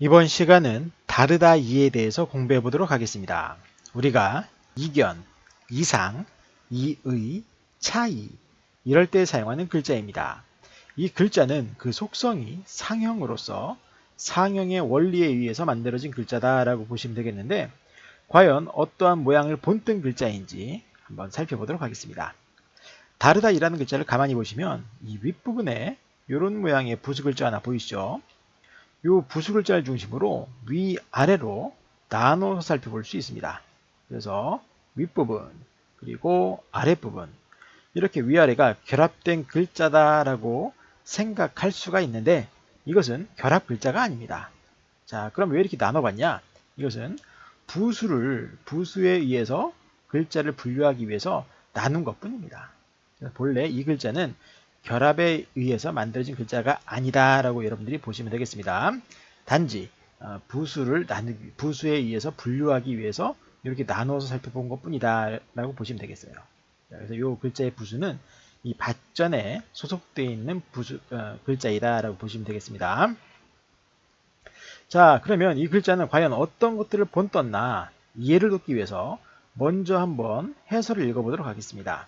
이번 시간은 다르다 이에 대해서 공부해 보도록 하겠습니다. 우리가 이견, 이상, 이의, 차이 이럴 때 사용하는 글자입니다. 이 글자는 그 속성이 상형으로서 상형의 원리에 의해서 만들어진 글자다라고 보시면 되겠는데 과연 어떠한 모양을 본뜬 글자인지 한번 살펴보도록 하겠습니다. 다르다 이라는 글자를 가만히 보시면 이 윗부분에 이런 모양의 부수 글자 하나 보이시죠? 이 부수 글자를 중심으로 위아래로 나눠서 살펴볼 수 있습니다. 그래서 윗부분 그리고 아랫부분 이렇게 위아래가 결합된 글자다라고 생각할 수가 있는데 이것은 결합 글자가 아닙니다. 자, 그럼 왜 이렇게 나눠봤냐? 이것은 부수에 의해서 글자를 분류하기 위해서 나눈 것 뿐입니다. 본래 이 글자는 결합에 의해서 만들어진 글자가 아니다라고 여러분들이 보시면 되겠습니다. 단지 부수에 의해서 분류하기 위해서 이렇게 나누어서 살펴본 것 뿐이다라고 보시면 되겠어요. 그래서 이 글자의 부수는 이 밭전에 소속되어 있는 글자이다라고 보시면 되겠습니다. 자, 그러면 이 글자는 과연 어떤 것들을 본떴나 이해를 돕기 위해서 먼저 한번 해설을 읽어보도록 하겠습니다.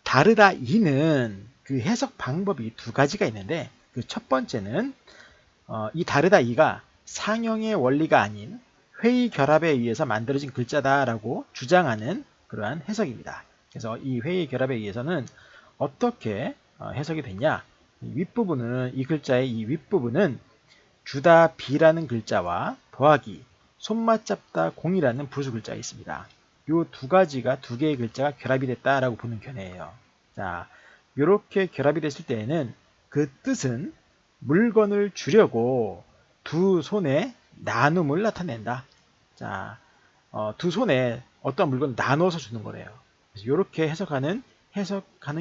다르다 이는 그 해석 방법이 두 가지가 있는데 그 첫 번째는 이 다르다 이가 상형의 원리가 아닌 회의 결합에 의해서 만들어진 글자다라고 주장하는 그러한 해석입니다. 그래서 이 회의 결합에 의해서는 어떻게 해석이 됐냐? 이 글자의 이 윗부분은 주다 비라는 글자와 더하기 손맛 잡다 공이라는 부수 글자가 있습니다. 이 두 가지가 두 개의 글자가 결합이 됐다라고 보는 견해예요. 자, 이렇게 결합이 됐을 때에는 그 뜻은 물건을 주려고 두 손의 나눔을 나타낸다. 자, 두 손에 어떤 물건을 나눠서 주는 거래요. 그래서 이렇게 해석하는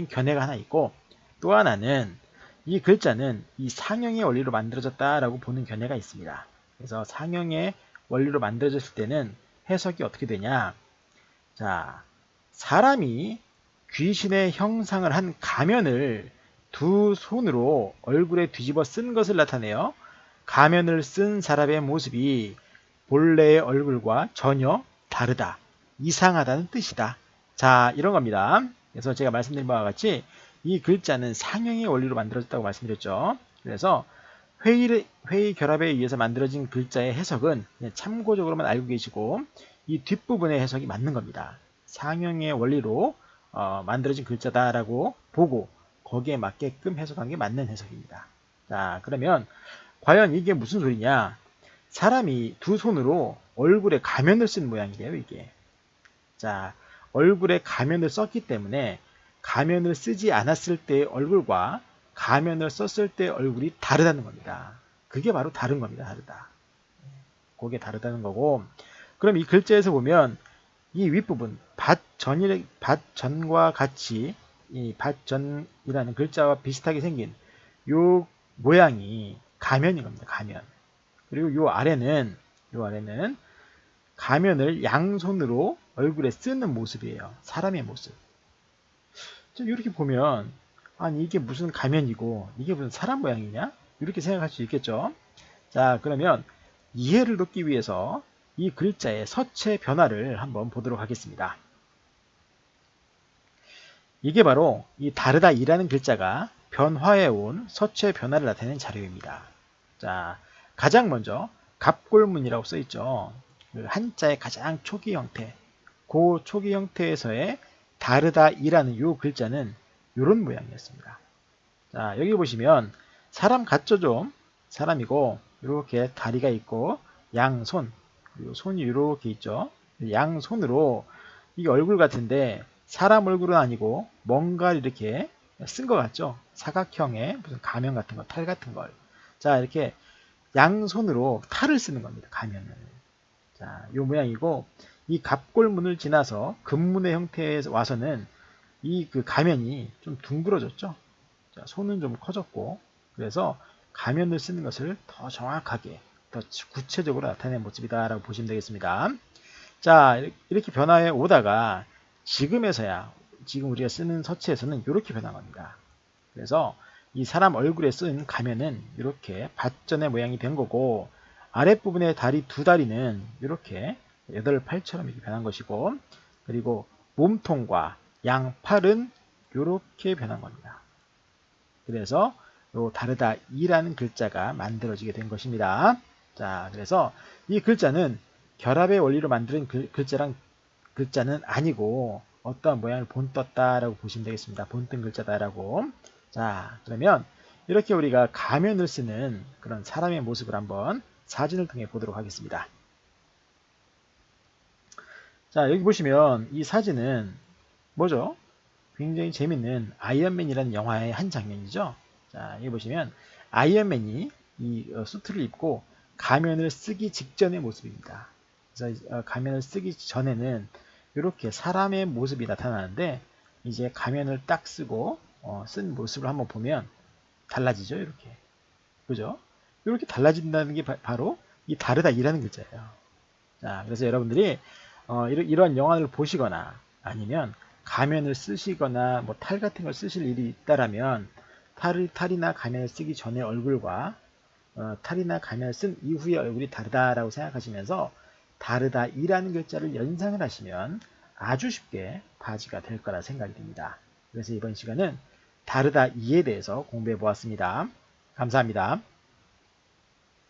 견해가 하나 있고 또 하나는 이 글자는 이 상형의 원리로 만들어졌다라고 보는 견해가 있습니다. 그래서 상형의 원리로 만들어졌을 때는 해석이 어떻게 되냐? 자, 사람이 귀신의 형상을 한 가면을 두 손으로 얼굴에 뒤집어 쓴 것을 나타내요. 가면을 쓴 사람의 모습이 본래의 얼굴과 전혀 다르다. 이상하다는 뜻이다. 자, 이런 겁니다. 그래서 제가 말씀드린 바와 같이 이 글자는 상형의 원리로 만들어졌다고 말씀드렸죠. 그래서 회의 결합에 의해서 만들어진 글자의 해석은 참고적으로만 알고 계시고 이 뒷부분의 해석이 맞는 겁니다. 상형의 원리로 만들어진 글자다라고 보고 거기에 맞게끔 해석한 게 맞는 해석입니다. 자, 그러면 과연 이게 무슨 소리냐? 사람이 두 손으로 얼굴에 가면을 쓴 모양이래요, 이게. 자, 얼굴에 가면을 썼기 때문에 가면을 쓰지 않았을 때의 얼굴과 가면을 썼을 때의 얼굴이 다르다는 겁니다. 그게 바로 다른 겁니다. 다르다. 그게 다르다는 거고. 그럼 이 글자에서 보면 이 윗부분 밭전과 같이 이 밭전이라는 글자와 비슷하게 생긴 요 모양이 가면인 겁니다. 가면. 그리고 요 아래는 가면을 양손으로 얼굴에 쓰는 모습이에요. 사람의 모습. 이렇게 보면 아니 이게 무슨 가면이고 이게 무슨 사람 모양이냐? 이렇게 생각할 수 있겠죠. 자, 그러면 이해를 돕기 위해서 이 글자의 서체 변화를 한번 보도록 하겠습니다. 이게 바로 이 다르다 이라는 글자가 변화해 온 서체 변화를 나타내는 자료입니다. 자, 가장 먼저 갑골문이라고 써 있죠. 그 한자의 가장 초기 형태, 그 초기 형태에서의 다르다 이라는 이 글자는 이런 모양이었습니다. 자, 여기 보시면 사람 같죠 좀? 사람이고 이렇게 다리가 있고 양손, 그리고 손이 이렇게 있죠. 양손으로 이게 얼굴 같은데 사람 얼굴은 아니고 뭔가 이렇게 쓴 것 같죠? 사각형의 무슨 가면 같은 거, 탈 같은 걸. 자, 이렇게 양손으로 탈을 쓰는 겁니다. 가면을. 자, 이 모양이고 이 갑골문을 지나서 금문의 형태에 와서는 이 그 가면이 좀 둥그러졌죠. 자, 손은 좀 커졌고 그래서 가면을 쓰는 것을 더 정확하게 더 구체적으로 나타낸 모습이다라고 보시면 되겠습니다. 자, 이렇게 변화해 오다가 지금 우리가 쓰는 서체에서는 이렇게 변한 겁니다. 그래서 이 사람 얼굴에 쓴 가면은 이렇게 밭전의 모양이 된 거고 아랫부분의 다리 두 다리는 이렇게 8팔처럼 이렇게 변한 것이고, 그리고 몸통과 양팔은 이렇게 변한 겁니다. 그래서 요 다르다 이라는 글자가 만들어지게 된 것입니다. 자, 그래서 이 글자는 결합의 원리로 만든 글자는 아니고 어떠한 모양을 본떴다라고 보시면 되겠습니다. 본뜬 글자다라고. 자, 그러면 이렇게 우리가 가면을 쓰는 그런 사람의 모습을 한번 사진을 통해 보도록 하겠습니다. 자, 여기 보시면 이 사진은 뭐죠? 굉장히 재밌는 아이언맨이라는 영화의 한 장면이죠. 자, 여기 보시면 아이언맨이 이 수트를 입고 가면을 쓰기 직전의 모습입니다. 그래서 가면을 쓰기 전에는 이렇게 사람의 모습이 나타나는데, 이제 가면을 딱 쓰고 쓴 모습을 한번 보면 달라지죠. 이렇게. 그죠? 이렇게 달라진다는 게 바로 이 다르다 이라는 글자예요. 자, 그래서 여러분들이 이러한 영화를 보시거나 아니면 가면을 쓰시거나 뭐 탈 같은 걸 쓰실 일이 있다라면 탈이나 가면을 쓰기 전에 얼굴과 탈이나 가면을 쓴 이후의 얼굴이 다르다라고 생각하시면서 다르다 이라는 글자를 연상을 하시면 아주 쉽게 바지가 될 거라 생각이 듭니다. 그래서 이번 시간은 다르다 이에 대해서 공부해 보았습니다. 감사합니다.